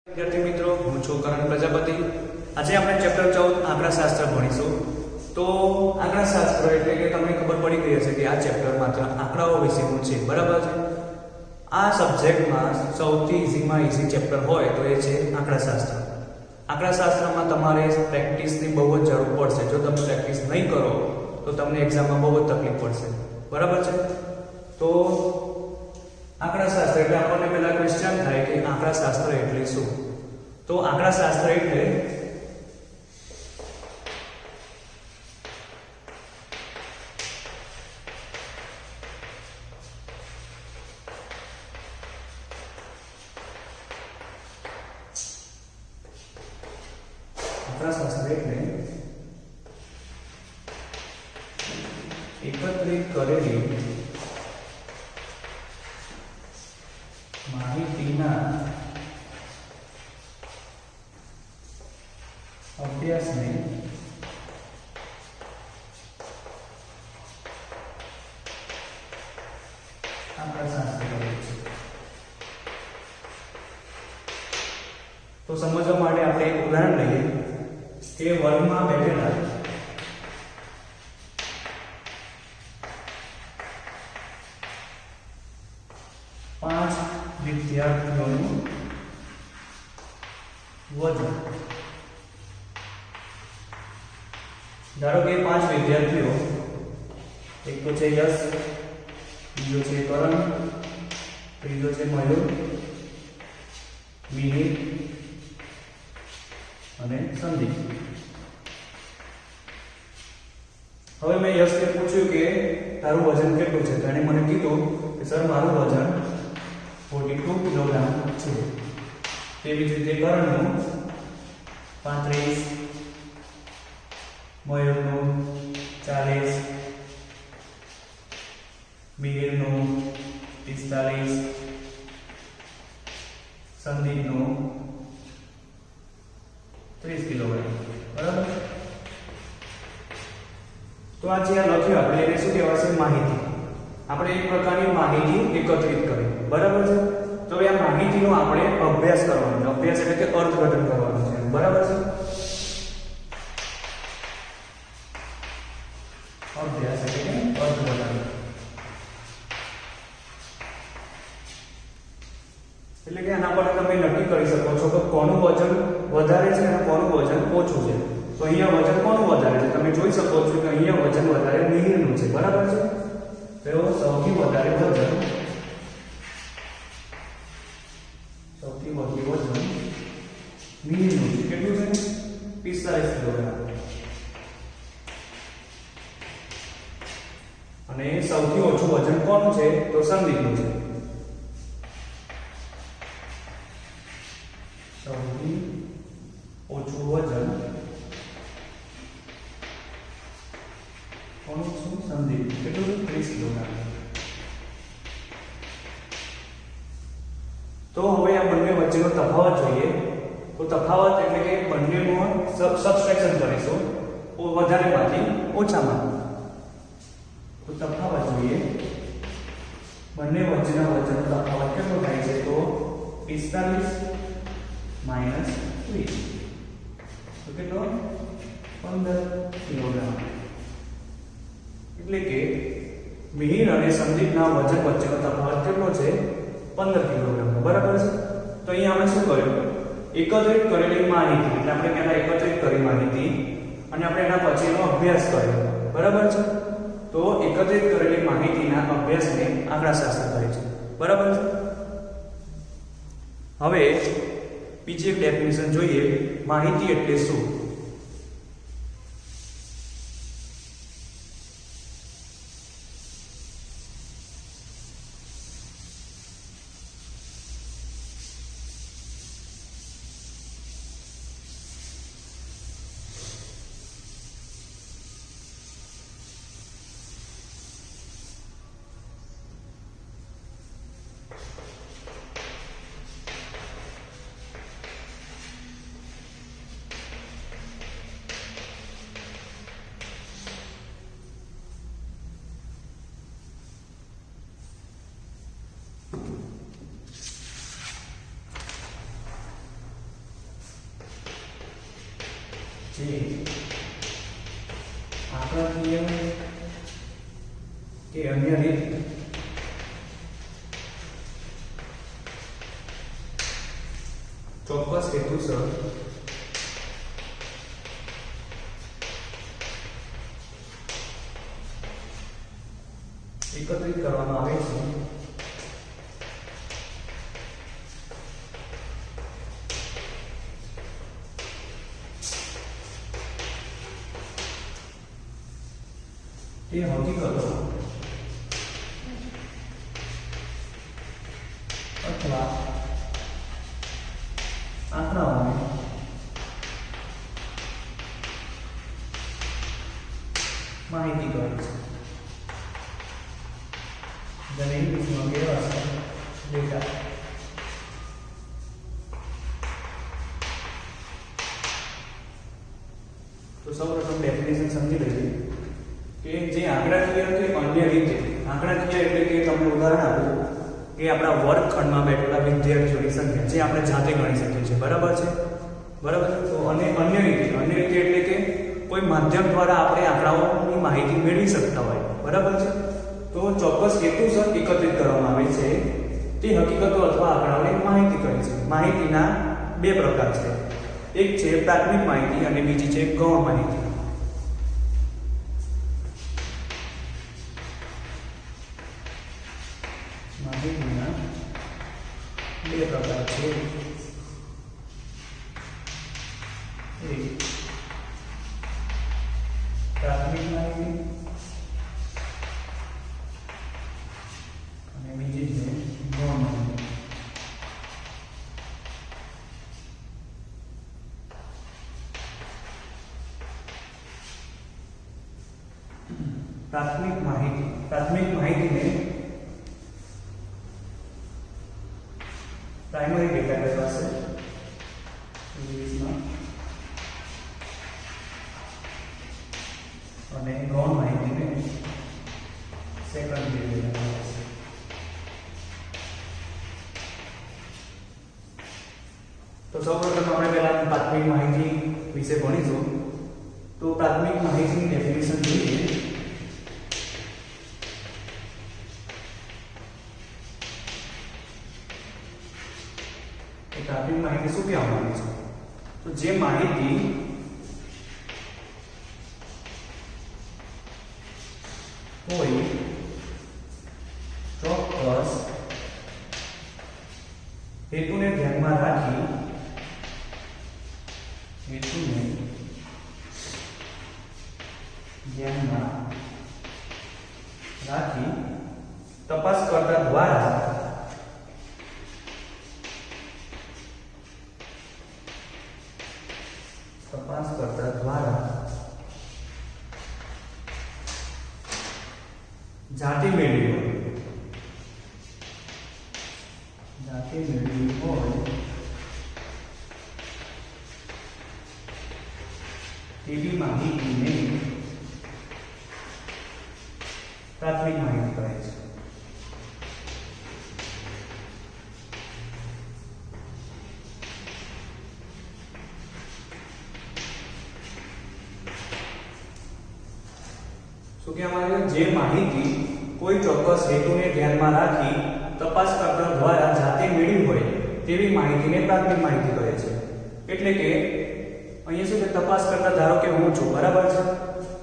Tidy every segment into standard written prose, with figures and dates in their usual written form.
વિદ્યાર્થી મિત્રો, હું છું કરણ પ્રજાપતિ. આજે આપણે ચેપ્ટર 14 આંકડાશાસ્ત્ર ભણીશું. તો આંકડાશાસ્ત્ર એટલે કે તમને ખબર પડી ગઈ હશે કે આ ચેપ્ટર માત્ર આંકડાઓ વિશેનું છે, બરાબર છે. આ સબ્જેક્ટમાં સૌથી ઈઝીમાં ઈઝી ચેપ્ટર હોય તો એ છે આંકડાશાસ્ત્ર. આંકડાશાસ્ત્રમાં તમારે પ્રેક્ટિસની બહુ જ જરૂર પડશે. જો તમે પ્રેક્ટિસ નહીં કરો તો તમને એક્ઝામમાં બહુ જ તકલીફ પડશે, બરાબર છે. તો આંકડાશાસ્ત્ર એટલે આપણને પહેલા ક્વેશ્ચન થાય કે આંકડાશાસ્ત્ર એટલે શું? તો આંકડાશાસ્ત્ર એટલે એકત્રિત કરેલી માહિતીના અભ્યાસને આંકડાશાસ્ત્ર કહે છે. તો સમજવા માટે આપણે એક ઉદાહરણ લઈએ કે વર્ગમાં બેઠેલા 5 વિદ્યાર્થીઓનું વજન. ધારો કે 5 વિદ્યાર્થીઓ, એક તો છે યશ, બીજો છે કરણ, ત્રીજો છે મયુર, મિહિર અને સંદીપ. હવે મેં યશને પૂછ્યું કે તારું વજન કેટલું છે? તેણે મને કીધું કે સર મારું વજન 42 કિલોગ્રામ છે. તેવી જ રીતે કરણનું 35, મયુરનું 40, મિહિરનું 45, સંદીપનું 30 કિલોગ્રામ, બરાબર. તો આ જે લખ્યું આપણે એને શું કહેવાય છે? માહિતી. આપણે એક પ્રકારની માહિતી એકત્રિત કરી, બરાબર છે. તો આ માહિતીનો આપણે અભ્યાસ કરવાનો છે. અભ્યાસ એટલે કે અર્થઘટન કરવાનું છે, બરાબર છે. અભ્યાસ એટલે કે અર્થઘટન. એટલે કે આના પર તમે નક્કી કરી શકો છો કે કોનું વજન વધારે છે અને કોનું વજન ઓછું છે. તો અહીંયા વજન કોનું વધારે છે? તમે જોઈ શકો છો કે અહીંયા વજન વધારે મિહિરનું છે, બરાબર છે. તો સૌથી વધારે વજન મિહિરનું છે. કેટલું છે? 45 કિલોગ્રામ. અને સૌથી ઓછું વજન કોનું છે? તો સંદીપનું છે. સૌથી ઓછું વજન કોનું છે? સંદીપ. કેટલું? 30 કિલોગ્રામ. તો હવે આ બંને વચ્ચેનો તફાવત જોઈએ. તો તફાવત એટલે કે બંનેનું સબટ્રેક્શન કરીશું, વધારેમાંથી ઓછામાં. તો તફાવત જોઈએ. બંને વચ્ચેના વજનનો તફાવત કેટલો થાય છે? તો 45 માઈનસ 30. તો કેટલો? 15 કિલોગ્રામ. એટલે કે મિહિર અને સંદીપના વજન વચ્ચેનો તફાવત કેટલો છે? 15 કિલોગ્રામ, બરાબર છે. તો અહીંયા આપણે શું કર્યું? એકત્રિત કરેલી માહિતી, એટલે આપણે પહેલા એકત્રિત કરી માહિતી અને આપણે એના પછીનો અભ્યાસ કર્યો, બરાબર છે. તો એકત્રિત કરેલી માહિતીના અભ્યાસને આંકડાશાસ્ત્ર કહે છે, બરાબર છે. હવે બીજી એક ડેફિનેશન જોઈએ. માહિતી એટલે શું? જે આંકડાકીય કે અન્ય રીત ચોક્કસ હેતુસર એકત્રિત કરવામાં આવે છે તે હકીકતો અથવા આંકડાઓને માહિતી કરે છે, જેને ઇંગ્લિશમાં કહેવાશે ડેટા. તો સૌપ્રથમ ડેફિનેશન સમજી લઈએ કે જે આંકડાકીય કે અન્ય રીતે, આંકડાકીય એટલે કે તમને ઉદાહરણ આપું કે આપણા વર્ગખંડમાં બેઠેલા વિદ્યાર્થીઓની સંખ્યા જે આપણે જાતે ગણી શકીએ છીએ, બરાબર છે, બરાબર. તો અને અન્ય રીતે એટલે કે કોઈ માધ્યમ દ્વારા આપણે આંકડાઓની માહિતી મેળવી શકતા હોય, બરાબર છે. તો ચોક્કસ હેતુસર એકત્રિત કરવામાં આવે છે તે હકીકતો અથવા આંકડાઓની માહિતી કરે છે. માહિતીના બે પ્રકાર છે, એક છે પ્રાથમિક માહિતી અને બીજી છે ગૌણ માહિતી. માહિતીના બે પ્રકાર છે, એક પ્રાથમિક માહિતી અને બીજી છે ગૌણ માહિતી. પ્રાથમિક માહિતીને પ્રાઇમરી ડેટા કહેવાશે ઇંગ્લિશમાં, અને ગૌણ માહિતીને સેકન્ડરી ડેટા કહેવાશે. તો સૌપ્રથમ આપણે પહેલા પ્રાથમિક માહિતી વિશે ભણીશું. તો પ્રાથમિક માહિતીની ડેફિનેશન જોઈએ. પ્રાથમિક માહિતી શું કહેવા માંગે છે? તો જે માહિતી કોઈ ચોક્કસ હેતુને ધ્યાનમાં રાખી તપાસકર્તા દ્વારા જાતે મેળવી હોય તેવી માહિતીને પ્રાથમિક માહિતી કહે છે. શું કહેવામાં આવે? જે માહિતી કોઈ ચોક્કસ હેતુને ધ્યાનમાં રાખી તપાસકર્તા દ્વારા જાતે મેળવી હોય તેવી માહિતીને પ્રાથમિક માહિતી કહે છે. એટલે કે અહીંયા શું છે, તપાસકર્તા ધારો કે હું છું, બરાબર છે.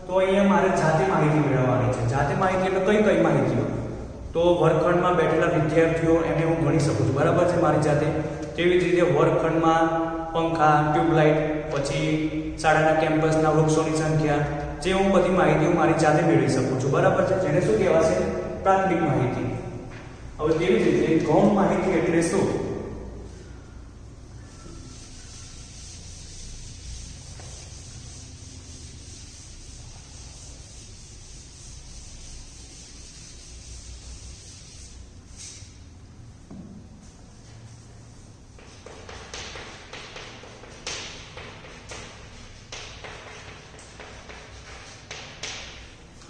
તો અહીંયા મારે જાતે માહિતી મેળવવાની છે. જાતે માહિતી એટલે કઈ માહિતીઓ? તો વર્ગખંડમાં બેઠેલા વિદ્યાર્થીઓ એને હું ગણી શકું છું, બરાબર છે, મારી જાતે. તેવી જ રીતે વર્ગખંડમાં પંખા, ટ્યુબલાઇટ, પછી શાળાના કેમ્પસના વૃક્ષોની સંખ્યા, જે હું બધી માહિતી હું મારી જાતે મેળવી શકું છું, બરાબર છે, જેને શું કહેવાશે? પ્રાથમિક માહિતી. હવે તેવી જ રીતે ગૌણ માહિતી એટલે શું?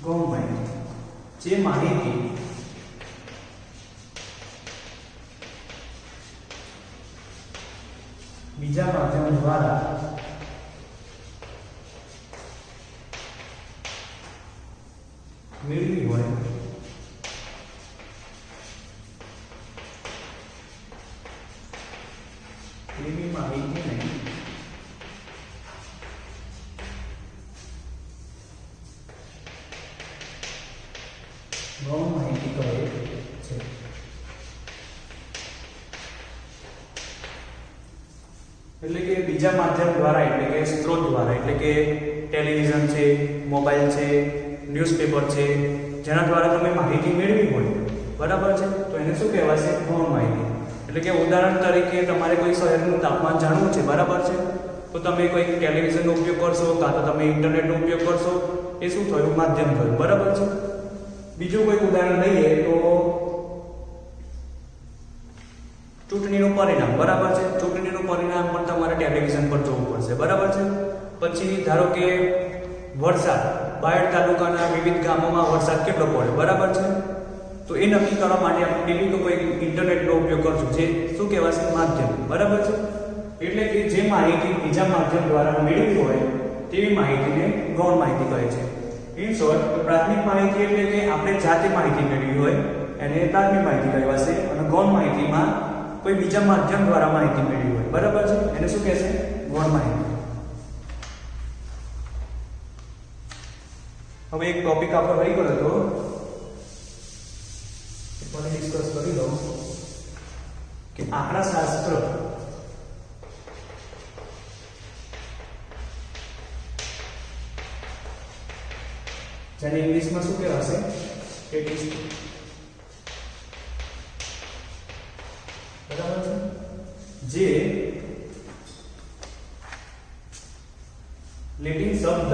ગૌણ માહિતી જે માહિતી બીજા માધ્યમ દ્વારા મેળવી હોય એવી માહિતીને ગૌણ માહિતી કહે છે. એટલે કે બીજા માધ્યમ દ્વારા, એટલે કે સ્ત્રોત દ્વારા, એટલે કે ટેલિવિઝન છે, મોબાઈલ છે, ન્યૂઝપેપર છે, જેના દ્વારા તમે માહિતી મેળવી હોય, બરાબર છે, તો એને શું કહેવાશે? ગૌણ માહિતી. એટલે કે ઉદાહરણ તરીકે તમારે કોઈ શહેરનું તાપમાન જાણવું છે, બરાબર છે, તો તમે કોઈ ટેલિવિઝનનો ઉપયોગ કરશો કાં તો તમે ઇન્ટરનેટનો ઉપયોગ કરશો. એ શું થયું? માધ્યમ થયું, બરાબર છે. બીજું કોઈ ઉદાહરણ લઈએ તો ચૂંટણીનું પરિણામ, બરાબર છે. ચૂંટણીનું પરિણામ પણ તમારે ટેલિવિઝન પર જોવું પડશે, બરાબર છે. પછી ધારો કે વરસાદ, બાયડ તાલુકાના વિવિધ ગામોમાં વરસાદ કેટલો પડ્યો, બરાબર છે, તો એ નક્કી કરવા માટે આપણે ટીવી કે કોઈ ઇન્ટરનેટનો ઉપયોગ કરશું, જે શું કહેવાશે? માધ્યમ, બરાબર છે. એટલે કે જે માહિતી બીજા માધ્યમ દ્વારા મેળવી હોય તેવી માહિતીને ગૌણ માહિતી કહે છે. ઇન શોર્ટ, પ્રાથમિક માહિતી એટલે કે આપણે જાતે માહિતી મેળવી હોય એને પ્રાથમિક માહિતી કહેવાશે, અને ગૌણ માહિતીમાં કોઈ બીજા માધ્યમ દ્વારા માહિતી મેળવી હોય, બરાબર છે, એને શું કહેશે? ગૌણ માહિતી. હવે એક ટોપિક આપણો રહી ગયો હતો, મને ડિસ્કસ કરી લો કે આંકડાશાસ્ત્ર જેને ઇંગ્લિશમાં શું કહેવાશે? સ્ટેટિસ્ટિક્સ, બરાબર છે, જે લેટિન શબ્દ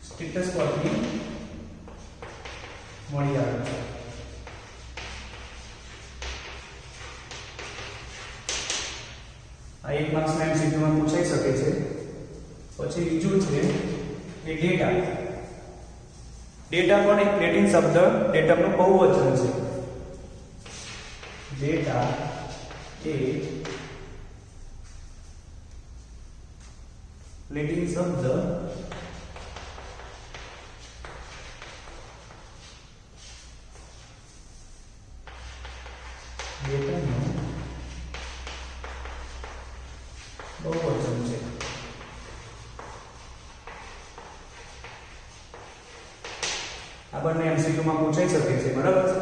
સ્ટેટસ પરથી મળી આવે છે. આ એક માર્ક્સના એમસીક્યુમાં પૂછાઈ શકે છે. પછી બીજું છે કે ડેટા. ડેટા પણ એક લેટિન શબ્દ ડેટાનું બહુવચન છે. ડેટા એ લેટિન શબ્દ ડેટાનું બહુવચન છે. આ બંને એમસીક્યુમાં પૂછાઈ શકે છે, બરાબર છે,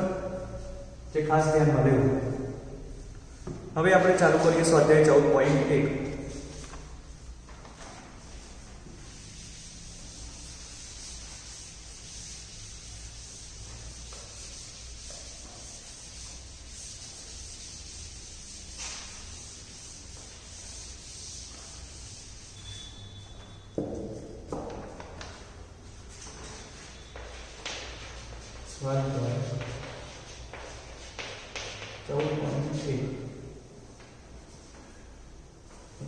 તે ખાસ ધ્યાનમાં લેવું. હવે આપણે ચાલુ કરીએ સ્વાધ્યાય 14.1. સ્વાધ્યાય 14.1.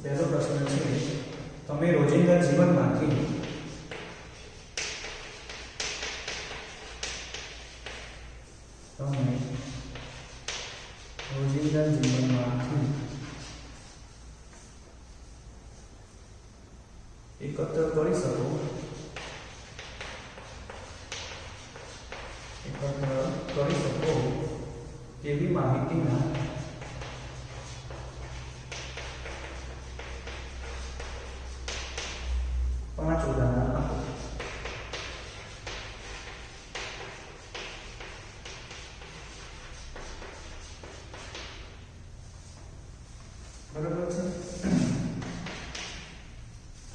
પહેલો પ્રશ્ન છે, તમે રોજિંદા જીવનમાંથી એકત્ર કરી શકો તેવી માહિતીના પાંચ ઉદાહરણ આપો. બરાબર છે.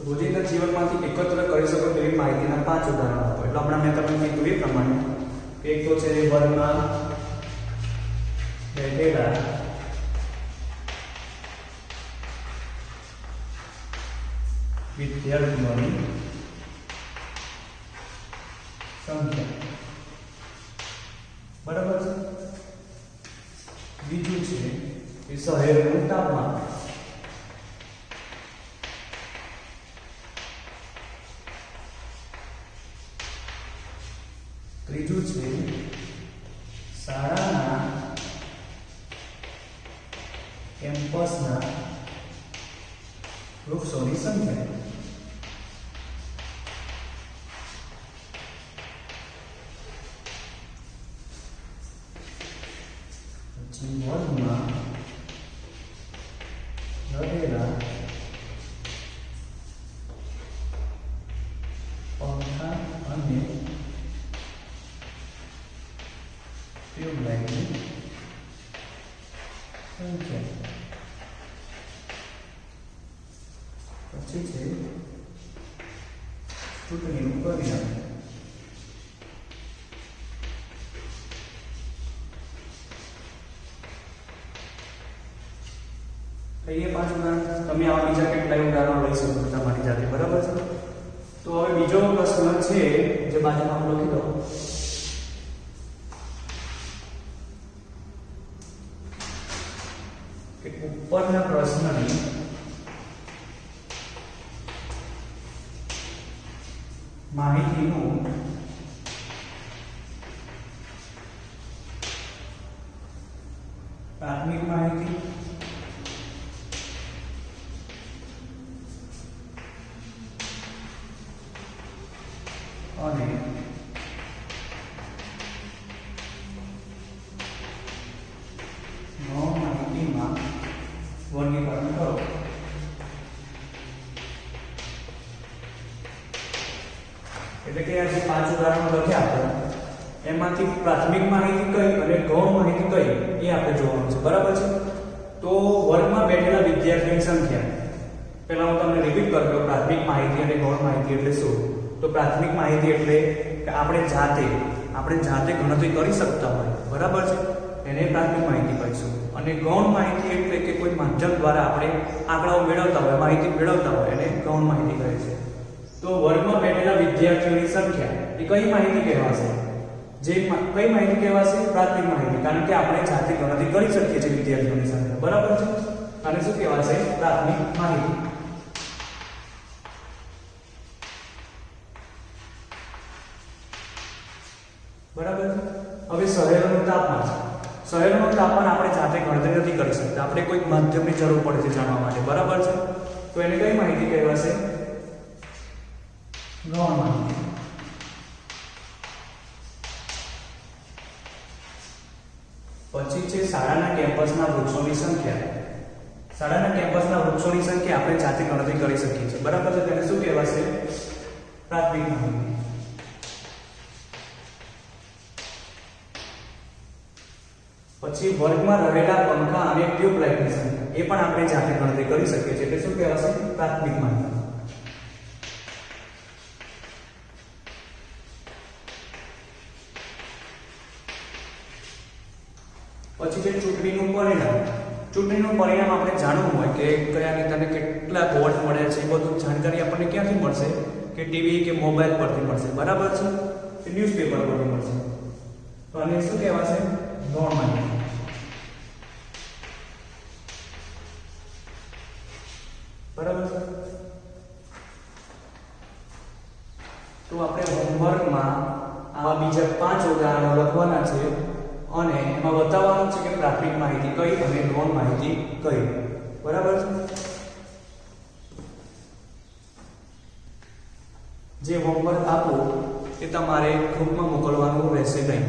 રોજિંદા જીવનમાંથી એકત્ર કરી શકો તેવી માહિતીના પાંચ ઉદાહરણ આપો. એટલે હમણાં મેં તમને કીધું એ પ્રમાણે એક તો છે વર્ગમાં બેઠેલા વિદ્યાર્થીઓની સંખ્યા, બરાબર છે. બીજું છે કે શહેરનું તાપમાન. ત્રીજું છે શાળાના કેમ્પસના વૃક્ષોની સંખ્યા. પછી વનમાં રહેલા પંખા અને ટ્યુબલાઇટની સંખ્યા. પછી છે ચૂંટણીનું પરિણામ. એ 5 ઉદાહરણ તમે આવા બીજા કેટલાય ઉદાહરણો લઈ શકો છો તમારી જાતે, બરાબર છે. તો હવે બીજો પ્રશ્ન છે જે બાજુમાં હું લખી દઉં. કે ઉપરના પ્રશ્નની માહિતીનું પ્રાથમિક માહિતી અને માહિતીમાં વર્ગીકરણ કરો. એટલે કે આ જે 5 ઉદાહરણો લખ્યા આપણે એમાંથી પ્રાથમિક માહિતી કઈ અને ગૌણ માહિતી કઈ એ આપણે જોવાનું છે, બરાબર છે. તો વર્ગમાં બેઠેલા વિદ્યાર્થીઓની સંખ્યા પહેલા હું તમને રિપીટ કરી દઉં. પ્રાથમિક માહિતી અને ગૌણ માહિતી એટલે શું? તો પ્રાથમિક માહિતી એટલે કે આપણે જાતે ગણતરી કરી શકતા હોય, બરાબર છે, એને પ્રાથમિક માહિતી કહીશું. અને ગૌણ માહિતી એટલે કે કોઈ માધ્યમ દ્વારા આપણે આંકડાઓ મેળવતા હોય, માહિતી મેળવતા હોય એને ગૌણ માહિતી કહે છે. તો વર્ગમાં બેઠેલા વિદ્યાર્થીઓની સંખ્યા એ કઈ માહિતી કહેવાશે? કઈ માહિતી કહેવાશે? પ્રાથમિક માહિતી, કારણ કે આપણે જાતે ગણતરી કરી શકીએ છીએ વિદ્યાર્થીઓની સંખ્યા, બરાબર છે. અને શું કહેવાશે? પ્રાથમિક માહિતી. બરાબર. હવે શહેરોનું તાપમાન. શહેરોનું તાપમાન આપણે જાતે ગણતરી નથી કરી શકતા, આપણે કોઈ માધ્યમની જરૂર પડે છે જાણવા માટે, બરાબર છે. તો એને કઈ માહિતી કહેવાશે? ગૌણ માહિતી. પછી છે શાળાના કેમ્પસના વૃક્ષોની સંખ્યા. શાળાના કેમ્પસના વૃક્ષોની સંખ્યા આપણે જાતે ગણતરી કરી શકીએ છીએ, બરાબર છે. તેને શું કહેવાશે? પ્રાથમિક માહિતી. પછી વર્ગમાં રહેલા પંખા અને ટ્યુબલાઇટની સંખ્યા એ પણ આપણે જાતે ગણતરી કરી શકીએ છીએ, એટલે શું કહેવાશે? પ્રાથમિક માહિતી. પછી છે ચૂંટણીનું પરિણામ. ચૂંટણીનું પરિણામ આપણે જાણવું હોય કે કયા નેતાને કેટલા વોટ મળ્યા છે, એ બધું જાણકારી આપણને ક્યાંથી મળશે? કે ટીવી કે મોબાઈલ પરથી મળશે, બરાબર છે, કે ન્યૂઝપેપર પરથી મળશે. તો આને શું કહેવાશે? ગૌણ માહિતી. બરાબર છે. તો આપણે હોમવર્કમાં આવા બીજા 5 ઉદાહરણો લખવાના છે અને એમાં બતાવવાનું છે કે પ્રાથમિક માહિતી કઈ અને ગૌણ માહિતી કઈ, બરાબર છે. જે હોમવર્ક આપો એ તમારે ગ્રુપમાં મોકલવાનું રહેશે નહીં,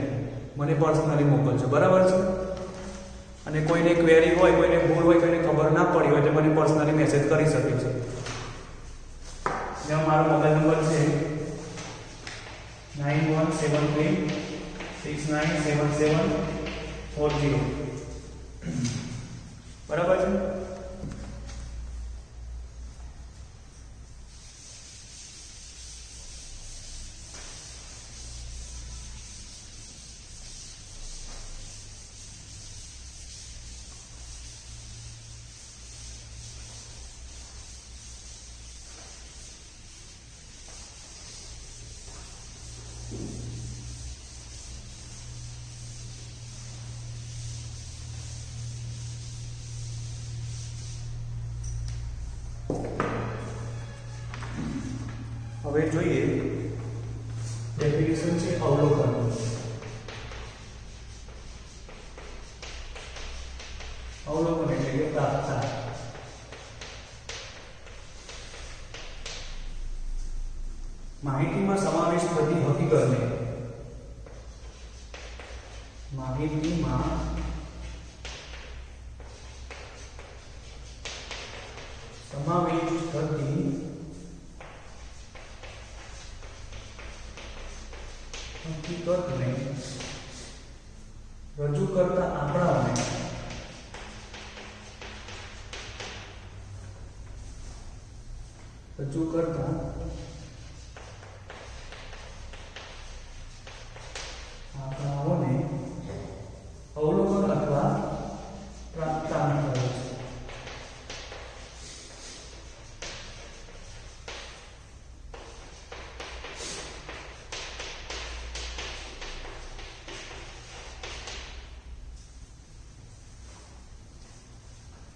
મને પર્સનલી મોકલજો, બરાબર છે. અને કોઈને ક્વેરી હોય, કોઈને ભૂલ હોય, કોઈને ખબર ના પડી હોય તો મને પર્સનલી મેસેજ કરી શકે છે. જેમાં મારો મોબાઈલ નંબર છે 9173697740, બરાબર છે. હવે જોઈએ ડેફિનેશન છે અવલોકન. અવલોકન એટલે કે પ્રાપ્તતા. માહિતીમાં સમાવેશ થતી હકીકતને માહિતીમાં સમાવેશ થતી હકીકતને રજૂ કરતા આંકડાઓને રજૂ કરતા આંકડાઓને અવલોકન અથવા પ્રાપ્તાંક કહે છે.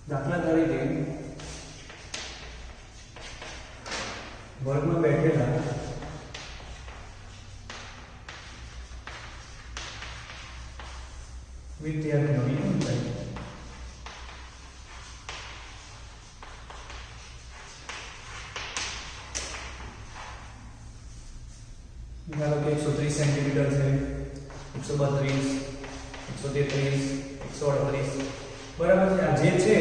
દાખલા તરીકે વર્ગમાં બેઠેલા વિદ્યાર્થીઓની ઊંચાઈ ધારો કે 130 સેન્ટીમીટર છે, 132, 133, 138, બરાબર છે. આ જે છે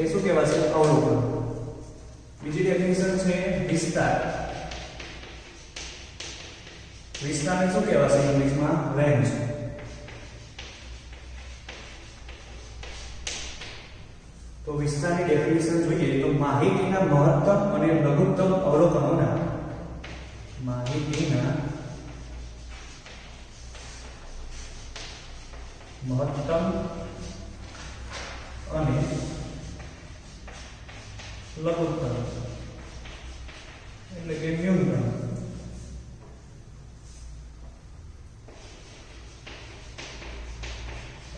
એ શું કહેવાશે? અવલોકન. બીજી ડેફિનેશન છે વિસ્તાર. વિસ્તારને શું કહેવાશે ઇંગ્લિશમાં? રેન્જ. તો વિસ્તારની ડેફિનેશન જોઈએ તો માહિતીના મહત્તમ અને લઘુત્તમ અવલોકનોના માહિતીના મહત્તમ અને લઘુત્તમ એટલે કે ન્યૂનતમ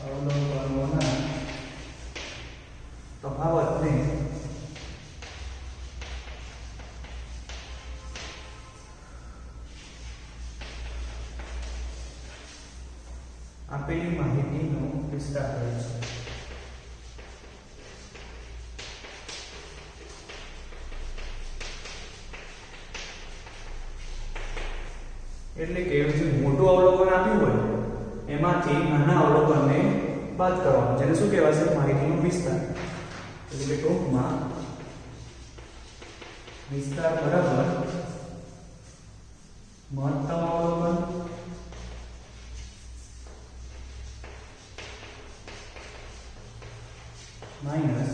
અવલોકનોના તફાવતને આપેલી માહિતીનો વિસ્તાર કરે છે. એટલે કે જે મોટું અવલોકન આપ્યું હોય એમાંથી નાના અવલોકનને બાદ કરવાનું, જેને શું કહેવાશે? માહિતીનો વિસ્તાર. એટલે કે ટૂંકમાં વિસ્તાર બરાબર મહત્તમ અવલોકન માઇનસ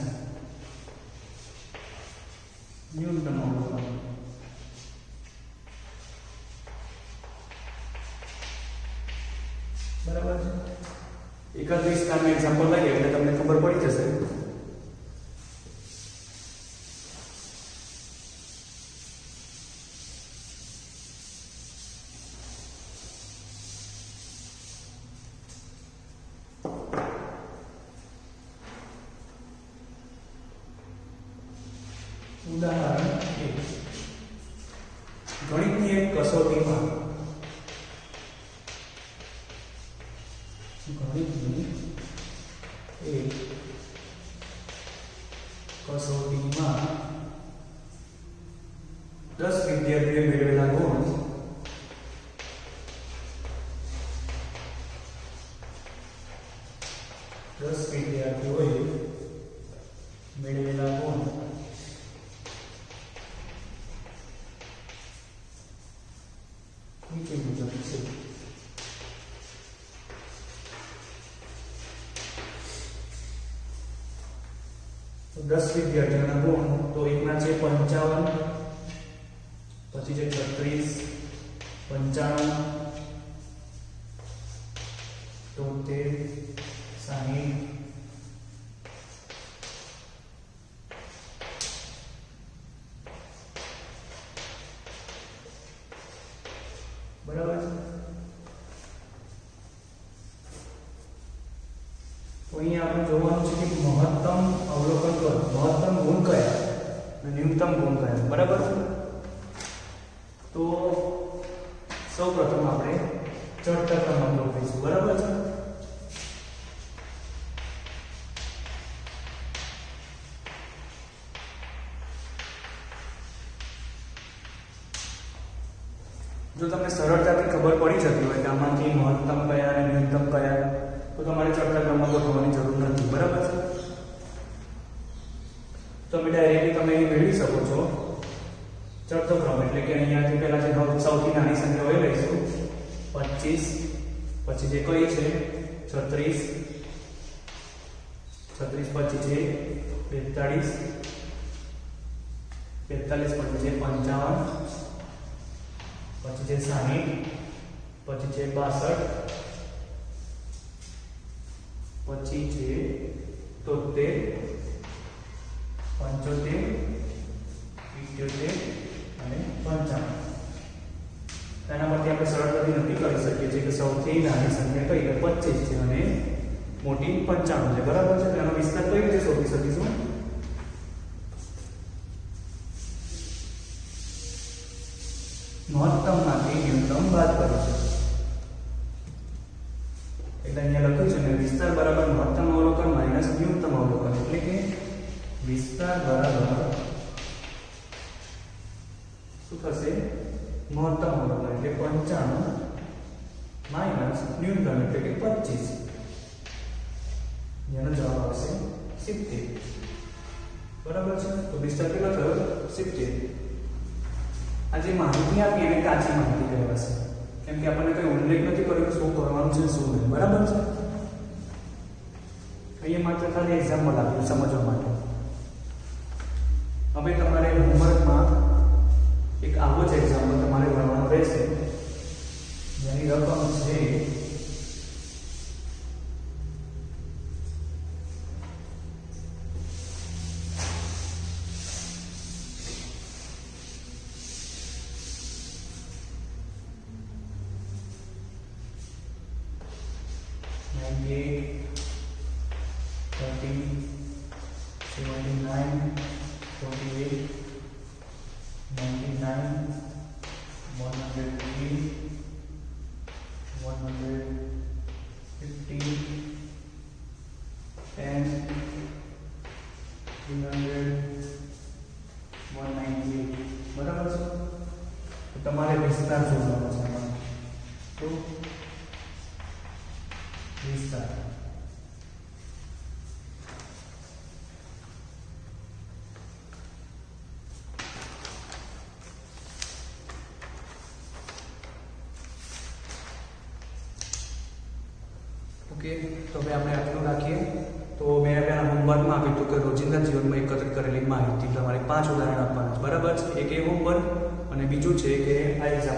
ન્યૂનતમ અવલોકન. બરાબર છે. એક જ વિસ્તારનું એક્ઝામ્પલ લઈએ એટલે તમને ખબર પડી જશે. ઉદાહરણ 1. ગણિતની એક કસોટીમાં ગણિતની એક કસોટીમાં 10 વિદ્યાર્થીઓએ મેળવેલા ગુણ 10 વિદ્યાર્થીઓએ મેળવેલા ગુણ નીચે મુજબ છે. તો 10 વિદ્યાર્થીઓના ગુણ તો એકના છે 55, પછી છે 36, 95, 73, 60, બરાબર છે. તો અહીંયા આપણે જોવાનું છે કે મહત્તમ અવલોકન કરો, મહત્તમ ગુણ કયા અને ન્યૂનતમ ગુણ કયા. બરાબર છે. તો સૌપ્રથમ આપણે ચડતા ક્રમાંક લખીશું. બરાબર છે. જો તમને સરળતાથી ખબર પડી જતી હોય કે આમાંથી મહત્તમ કયા અને ન્યૂનતમ કયા, તો તમારે ચડતા ક્રમમાં ગોઠવવાની જરૂર નથી. બરાબર છે? તમે ડાયરેક્ટલી તમે અહીં મેળવી શકો છો ચડતો ક્રમ, એટલે કે અહીંયાથી પહેલા જે સૌથી નાની સંખ્યા હોય લઈશું 25, પછી જે કઈ છે 36, 36 પછી છે 42, 45 પછી છે 55, પછી છે 60, પછી છે 62, પછી છે 73, 75, 78 અને 55. તેના પરથી આપણે સરળતાથી નક્કી કરી શકીએ છીએ કે સૌથી નાની સંખ્યા કઈ કે 25 છે અને મોટી 95 છે. બરાબર છે? તેનો વિસ્તાર કઈ રીતે શોધી શકીશું? મહત્તમમાંથી ન્યૂનતમ બાદ કરીશું. એટલે અહીંયા લખ્યું છે ને વિસ્તાર બરાબર મહત્તમ અવલોકન માઈનસ ન્યૂનતમ અવલોકન, એટલે કે વિસ્તાર બરાબર શું થશે? મહત્તમ અવલોકન એટલે 95 માઈનસ ન્યૂનતમ એટલે કે 25. જેનો જવાબ આવશે 70. બરાબર છે? તો વિસ્તાર કેટલો થયો? 70. આ જે માહિતી આપી એને કાચી માહિતી કહેવાશે, કેમ કે આપણને કઈ ઉલ્લેખ નથી કર્યો કે શું કરવાનું છે શું નહીં. બરાબર છે? અહીંયા માત્ર ખાલી એક્ઝામ્પલ આપ્યું સમજવા માટે. હવે તમારે હોમવર્કમાં એક આવો જ એક્ઝામ્પલ તમારે ભણવાનું રહેશે, જેની રકમ છે તમારે વિસ્તાર શોધવાનો છે. તો વિસ્તાર ઓકે. તો હવે આપણે આટલું રાખીએ. તો મેં પહેલા હોમવર્કમાં આપ્યું હતું કે રોજિંદા જીવનમાં એકત્રિત કરેલી માહિતી તમારે 5 ઉદાહરણ આપવાના છે. બરાબર છે? એક એ હોમવર્ક અને બીજું છે કે આ એક્ઝામ